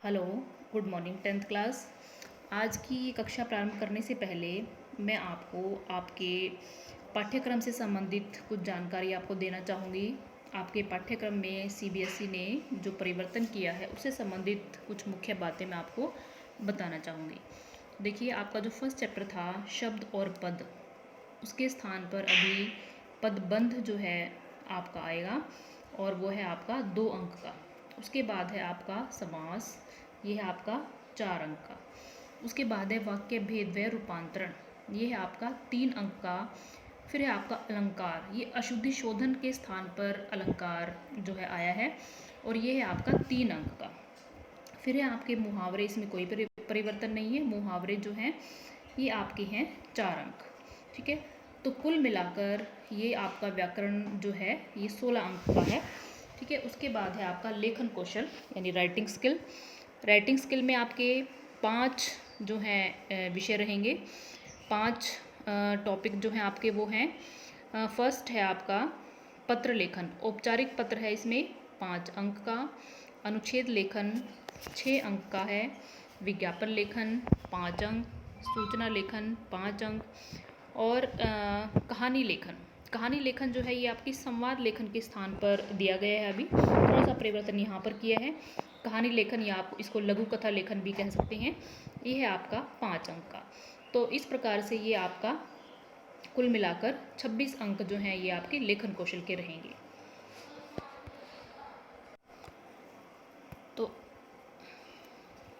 Hello, good morning 10th class. आज की कक्षा प्रारंभ करने से पहले मैं आपको आपके पाठ्यक्रम से संबंधित कुछ जानकारी आपको देना चाहूँगी। आपके पाठ्यक्रम में सीबीएसई ने जो परिवर्तन किया है उससे संबंधित कुछ मुख्य बातें मैं आपको बताना चाहूँगी। देखिए, आपका जो फर्स्ट चैप्टर था शब्द और पद, उसके स्थान पर अभी पदबंध जो है आपका आएगा और वो है आपका 2 अंक का। उसके बाद है आपका समास, ये है आपका 4 अंक का। उसके बाद है वाक्य भेद व रूपांतरण, ये है आपका 3 अंक का। फिर है आपका अलंकार, ये अशुद्धि शोधन के स्थान पर अलंकार जो है आया है और ये है आपका 3 अंक का। फिर है आपके मुहावरे, इसमें कोई परिवर्तन नहीं है। मुहावरे जो हैं ये आपके हैं 4 अंक। ठीक है, तो कुल मिलाकर ये आपका व्याकरण जो है ये 16 अंक का है। ठीक है, उसके बाद है आपका लेखन कौशल यानी राइटिंग स्किल। राइटिंग स्किल में आपके 5 जो हैं विषय रहेंगे। 5 टॉपिक जो हैं आपके वो हैं। फर्स्ट है आपका पत्र लेखन, औपचारिक पत्र है, इसमें 5 अंक का। अनुच्छेद लेखन 6 अंक का है। विज्ञापन लेखन 5 अंक। सूचना लेखन 5 अंक। और कहानी लेखन, कहानी लेखन जो है ये आपकी संवाद लेखन के स्थान पर दिया गया है। अभी थोड़ा सा परिवर्तन यहाँ पर किया है। कहानी लेखन या आप इसको लघु कथा लेखन भी कह सकते हैं। ये है आपका 5 अंक का। तो इस प्रकार से ये आपका कुल मिलाकर 26 अंक जो हैं ये आपके लेखन कौशल के रहेंगे।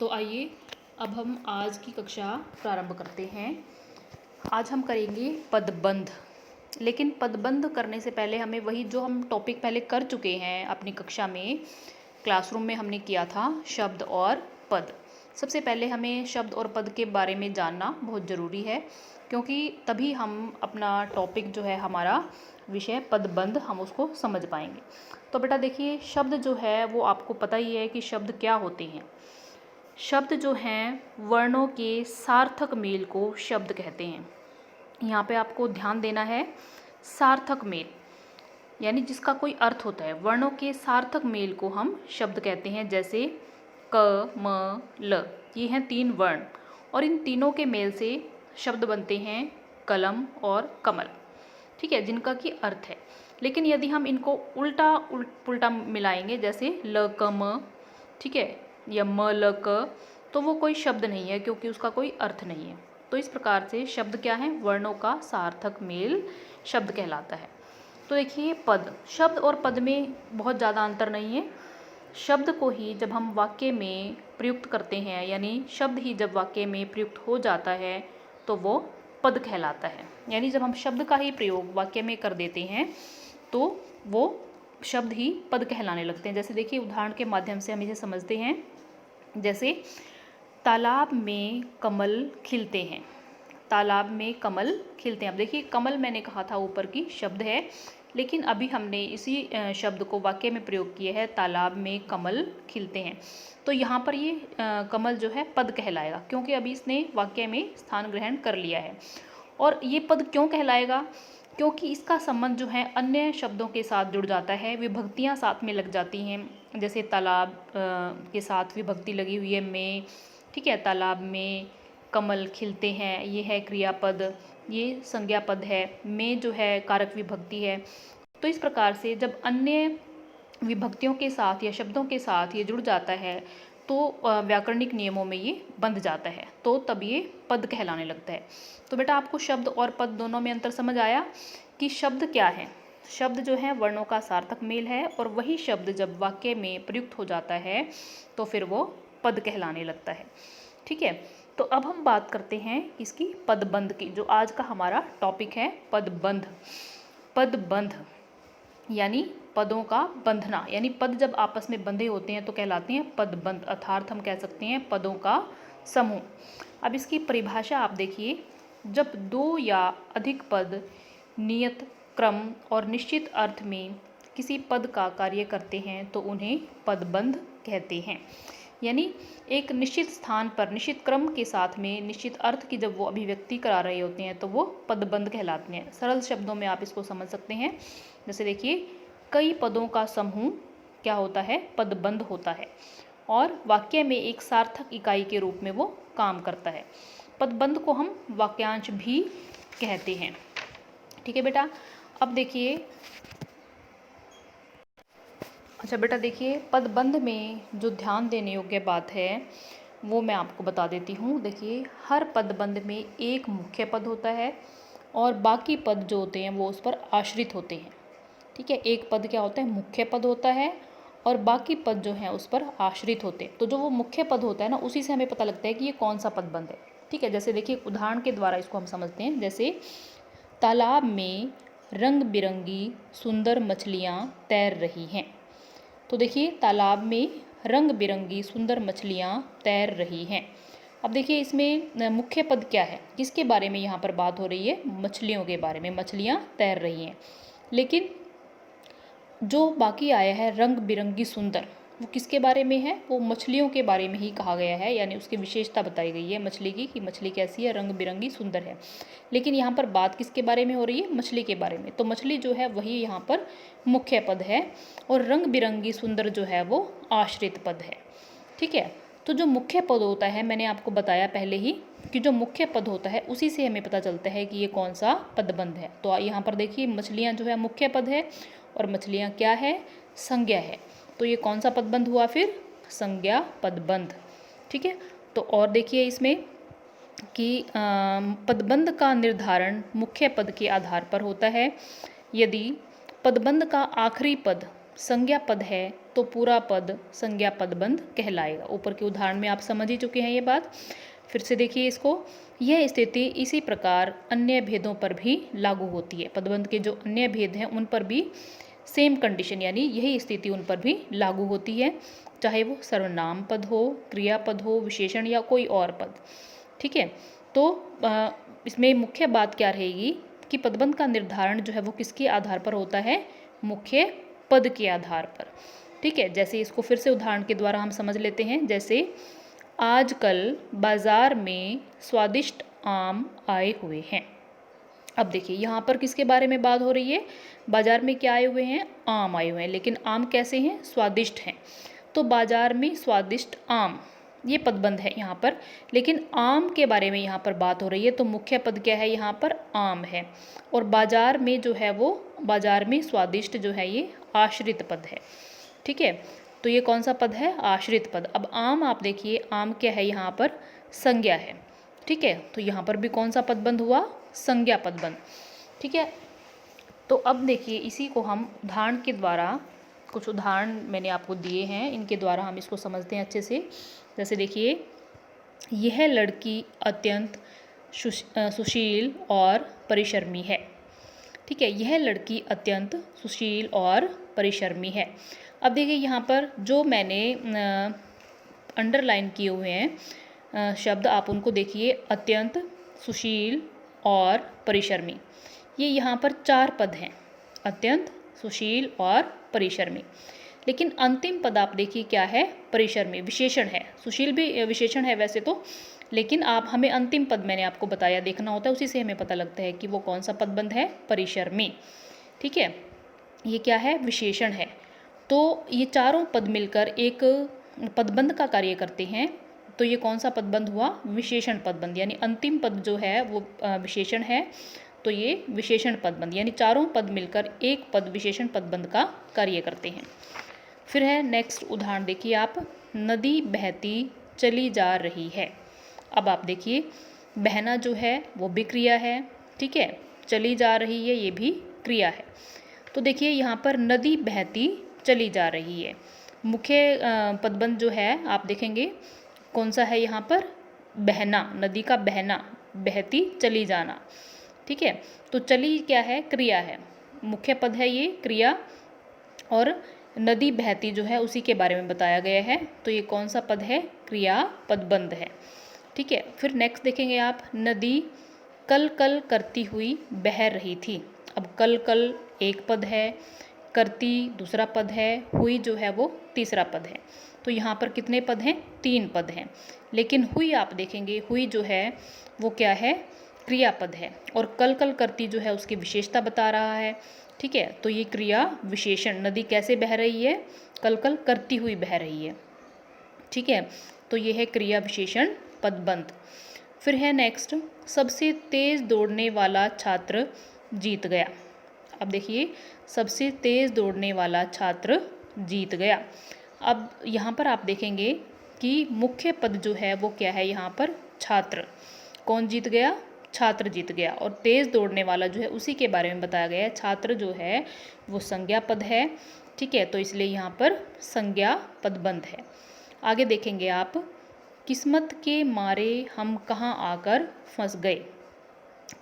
तो आइए अब हम आज की कक्षा प्रारंभ करते हैं। आज हम करेंगे पदबंध, लेकिन पदबंध करने से पहले हमें वही जो हम टॉपिक पहले कर चुके हैं अपनी कक्षा में, क्लासरूम में हमने किया था शब्द और पद। सबसे पहले हमें शब्द और पद के बारे में जानना बहुत ज़रूरी है, क्योंकि तभी हम अपना टॉपिक जो है हमारा विषय पदबंध हम उसको समझ पाएंगे। तो बेटा देखिए, शब्द जो है वो आपको पता ही है कि शब्द क्या होते हैं। शब्द जो हैं वर्णों के सार्थक मेल को शब्द कहते हैं। यहाँ पे आपको ध्यान देना है, सार्थक मेल यानी जिसका कोई अर्थ होता है। वर्णों के सार्थक मेल को हम शब्द कहते हैं। जैसे क, म, ल, ये हैं 3 वर्ण और इन तीनों के मेल से शब्द बनते हैं कलम और कमल। ठीक है, जिनका कि अर्थ है। लेकिन यदि हम इनको उल्टा पुल्टा मिलाएंगे, जैसे ल क म, ठीक है, या म ल क, तो वो कोई शब्द नहीं है, क्योंकि उसका कोई अर्थ नहीं है। तो इस प्रकार से शब्द क्या है, वर्णों का सार्थक मेल शब्द कहलाता है। तो देखिए, पद, शब्द और पद में बहुत ज़्यादा अंतर नहीं है। शब्द को ही जब हम वाक्य में प्रयुक्त करते हैं, यानी शब्द ही जब वाक्य में प्रयुक्त हो जाता है तो वो पद कहलाता है। यानी जब हम शब्द का ही प्रयोग वाक्य में कर देते हैं तो वो शब्द ही पद कहलाने लगते हैं। जैसे देखिए, उदाहरण के माध्यम से हम इसे समझते हैं। जैसे तालाब में कमल खिलते हैं, तालाब में कमल खिलते हैं। अब देखिए, कमल मैंने कहा था ऊपर की शब्द है, लेकिन अभी हमने इसी शब्द को वाक्य में प्रयोग किया है, तालाब में कमल खिलते हैं। तो यहाँ पर ये कमल जो है पद कहलाएगा, क्योंकि अभी इसने वाक्य में स्थान ग्रहण कर लिया है। और ये पद क्यों कहलाएगा, क्योंकि इसका संबंध जो है अन्य शब्दों के साथ जुड़ जाता है, विभक्तियाँ साथ में लग जाती हैं। जैसे तालाब के साथ विभक्ति लगी हुई है में, ठीक है, तालाब में कमल खिलते हैं, ये है क्रियापद, ये संज्ञा पद है, में जो है कारक विभक्ति है। तो इस प्रकार से जब अन्य विभक्तियों के साथ या शब्दों के साथ ये जुड़ जाता है तो व्याकरणिक नियमों में ये बंध जाता है, तो तब ये पद कहलाने लगता है। तो बेटा आपको शब्द और पद दोनों में अंतर समझ आया कि शब्द क्या है। शब्द जो है वर्णों का सार्थक मेल है, और वही शब्द जब वाक्य में प्रयुक्त हो जाता है तो फिर वो पद कहलाने लगता है। ठीक है, तो अब हम बात करते हैं इसकी पदबंध की, जो आज का हमारा टॉपिक है पदबंध। पदबंध यानी पदों का बंधना, यानी पद जब आपस में बंधे होते हैं तो कहलाते हैं पदबंध, अर्थात हम कह सकते हैं पदों का समूह। अब इसकी परिभाषा आप देखिए, जब 2 या अधिक पद नियत क्रम और निश्चित अर्थ में किसी पद का कार्य करते हैं तो उन्हें पदबंध कहते हैं। यानी एक निश्चित स्थान पर निश्चित क्रम के साथ में निश्चित अर्थ की जब वो अभिव्यक्ति करा रहे होते हैं तो वो पदबंध कहलाते हैं। सरल शब्दों में आप इसको समझ सकते हैं। जैसे देखिए, कई पदों का समूह क्या होता है, पदबंध होता है। और वाक्य में एक सार्थक इकाई के रूप में वो काम करता है। पदबंध को हम वाक्यांश भी कहते हैं। ठीक है बेटा। अब देखिए, अच्छा बेटा देखिए, पदबंध में जो ध्यान देने योग्य बात है वो मैं आपको बता देती हूँ। देखिए, हर पदबंध में एक मुख्य पद होता है और बाकी पद जो होते हैं वो उस पर आश्रित होते हैं। ठीक है, एक पद क्या होता है, मुख्य पद होता है और बाकी पद जो हैं उस पर आश्रित होते हैं। तो जो वो मुख्य पद होता है ना, उसी से हमें पता लगता है कि ये कौन सा पदबंध है। ठीक है, जैसे देखिए उदाहरण के द्वारा इसको हम समझते हैं। जैसे तालाब में रंग बिरंगी सुंदर मछलियाँ तैर रही हैं। तो देखिए, तालाब में रंग बिरंगी सुंदर मछलियाँ तैर रही हैं। अब देखिए इसमें मुख्य पद क्या है, किसके बारे में यहाँ पर बात हो रही है, मछलियों के बारे में, मछलियाँ तैर रही हैं। लेकिन जो बाकी आया है रंग बिरंगी सुंदर, वो किसके बारे में है, वो मछलियों के बारे में ही कहा गया है, यानी उसकी विशेषता बताई गई है मछली की, कि मछली कैसी है, रंग बिरंगी सुंदर है। लेकिन यहाँ पर बात किसके बारे में हो रही है, मछली के बारे में। तो मछली जो है वही यहाँ पर मुख्य पद है और रंग बिरंगी सुंदर जो है वो आश्रित पद है। ठीक है, तो जो मुख्य पद होता है, मैंने आपको बताया पहले ही कि जो मुख्य पद होता है उसी से हमें पता चलता है कि ये कौन सा पदबंध है। तो यहाँ पर देखिए, मछलियाँ जो है मुख्य पद है और मछलियाँ क्या है, संज्ञा है। तो ये कौन सा पदबंध हुआ फिर, संज्ञा पदबंध। ठीक है, तो और देखिए इसमें कि पदबंध का निर्धारण मुख्य पद के आधार पर होता है। यदि पदबंध का आखिरी पद संज्ञा पद है तो पूरा पद संज्ञा पदबंध कहलाएगा। ऊपर के उदाहरण में आप समझ ही चुके हैं ये बात। फिर से देखिए इसको, यह स्थिति इसी प्रकार अन्य भेदों पर भी लागू होती है। पदबंध के जो अन्य भेद हैं उन पर भी सेम कंडीशन, यानी यही स्थिति उन पर भी लागू होती है, चाहे वो सर्वनाम पद हो, क्रियापद हो, विशेषण या कोई और पद। ठीक है, तो इसमें मुख्य बात क्या रहेगी कि पदबंध का निर्धारण जो है वो किसके आधार पर होता है, मुख्य पद के आधार पर। ठीक है, जैसे इसको फिर से उदाहरण के द्वारा हम समझ लेते हैं। जैसे आजकल बाजार में स्वादिष्ट आम आए हुए हैं। अब देखिए यहाँ पर किसके बारे में बात हो रही है, बाजार में क्या आए हुए हैं, आम आए हुए हैं। लेकिन आम कैसे हैं, स्वादिष्ट हैं। तो बाजार में स्वादिष्ट आम, ये पदबंध है यहाँ पर। लेकिन आम के बारे में यहाँ पर बात हो रही है, तो मुख्य पद क्या है, यहाँ पर आम है। और बाजार में जो है वो, बाजार में स्वादिष्ट जो है ये आश्रित पद है। ठीक है, तो ये कौन सा पद है, आश्रित पद। अब आम आप देखिए, आम क्या है, यहाँ पर संज्ञा है। ठीक है, तो यहाँ पर भी कौन सा पदबंध हुआ, संज्ञा पदबंध। ठीक है, तो अब देखिए इसी को हम उदाहरण के द्वारा, कुछ उदाहरण मैंने आपको दिए हैं, इनके द्वारा हम इसको समझते हैं अच्छे से। जैसे देखिए, यह लड़की अत्यंत सुशील और परिश्रमी है। ठीक है, यह लड़की अत्यंत सुशील और परिश्रमी है। अब देखिए यहाँ पर जो मैंने अंडरलाइन किए हुए हैं शब्द, आप उनको देखिए, अत्यंत, सुशील और परिश्रमी। ये यहाँ पर 4 पद हैं, अत्यंत, सुशील और परिश्रमी। लेकिन अंतिम पद आप देखिए क्या है, परिश्रमी, विशेषण है। सुशील भी विशेषण है वैसे तो, लेकिन आप हमें अंतिम पद मैंने आपको बताया देखना होता है, उसी से हमें पता लगता है कि वो कौन सा पदबंध है, परिश्रमी। ठीक है, ये क्या है, विशेषण है। तो ये चारों पद मिलकर एक पदबंध का कार्य करते हैं। तो ये कौन सा पदबंध हुआ, विशेषण पदबंध, यानी अंतिम पद जो है वो विशेषण है, तो ये विशेषण पदबंध, यानी चारों पद मिलकर एक पद विशेषण पदबंध का कार्य करते हैं। फिर है नेक्स्ट उदाहरण देखिए आप, नदी बहती चली जा रही है। अब आप देखिए, बहना जो है वो भी क्रिया है। ठीक है, चली जा रही है ये भी क्रिया है। तो देखिए यहाँ पर नदी बहती चली जा रही है, मुख्य पदबंध जो है आप देखेंगे कौन सा है यहाँ पर, बहना, नदी का बहना, बहती चली जाना। ठीक है, तो चली क्या है, क्रिया है, मुख्य पद है ये, क्रिया, और नदी बहती जो है उसी के बारे में बताया गया है। तो ये कौन सा पद है, क्रिया पदबंध है। ठीक है, फिर नेक्स्ट देखेंगे आप, नदी कल कल करती हुई बह रही थी। अब कल कल एक पद है, करती दूसरा पद है, हुई जो है वो तीसरा पद है। तो यहाँ पर कितने पद हैं, 3 पद हैं। लेकिन हुई आप देखेंगे, हुई जो है वो क्या है, क्रियापद है, और कल कल करती जो है उसकी विशेषता बता रहा है। ठीक है, तो ये क्रिया विशेषण, नदी कैसे बह रही है, कल कल करती हुई बह रही है। ठीक है, तो ये है क्रिया विशेषण पदबंध। फिर है नेक्स्ट, सबसे तेज़ दौड़ने वाला छात्र जीत गया। अब देखिए, सबसे तेज़ दौड़ने वाला छात्र जीत गया। अब यहाँ पर आप देखेंगे कि मुख्य पद जो है वो क्या है, यहाँ पर छात्र। कौन जीत गया? छात्र जीत गया। और तेज़ दौड़ने वाला जो है उसी के बारे में बताया गया है। छात्र जो है वो संज्ञा पद है, ठीक है, तो इसलिए यहाँ पर संज्ञा पदबंध है। आगे देखेंगे आप, किस्मत के मारे हम कहाँ आकर फंस गए।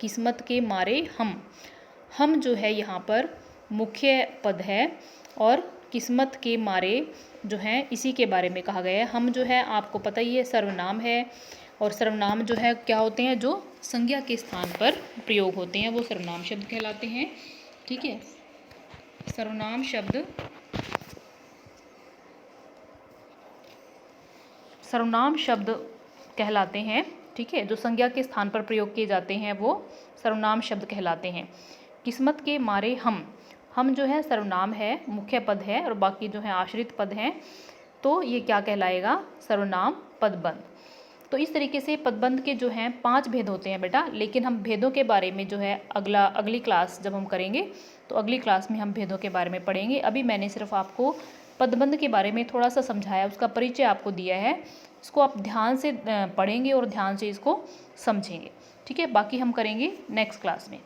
किस्मत के मारे हम जो है यहाँ पर मुख्य पद है, और किस्मत के मारे जो है इसी के बारे में कहा गया है। हम जो है आपको पता ही है सर्वनाम है, और सर्वनाम जो है क्या होते हैं, जो संज्ञा के स्थान पर प्रयोग होते हैं वो सर्वनाम शब्द कहलाते हैं, ठीक है। सर्वनाम शब्द कहलाते हैं, ठीक है, जो संज्ञा के स्थान पर प्रयोग किए जाते हैं वो सर्वनाम शब्द कहलाते हैं। किस्मत के मारे हम जो है सर्वनाम है, मुख्य पद है, और बाकी जो है आश्रित पद हैं, तो ये क्या कहलाएगा, सर्वनाम पदबंध। तो इस तरीके से पदबंध के जो हैं 5 भेद होते हैं बेटा, लेकिन हम भेदों के बारे में जो है अगली क्लास जब हम करेंगे तो अगली क्लास में हम भेदों के बारे में पढ़ेंगे। अभी मैंने सिर्फ आपको पदबंध के बारे में थोड़ा सा समझाया, उसका परिचय आपको दिया है। इसको आप ध्यान से पढ़ेंगे और ध्यान से इसको समझेंगे, ठीक है। बाकी हम करेंगे नेक्स्ट क्लास में।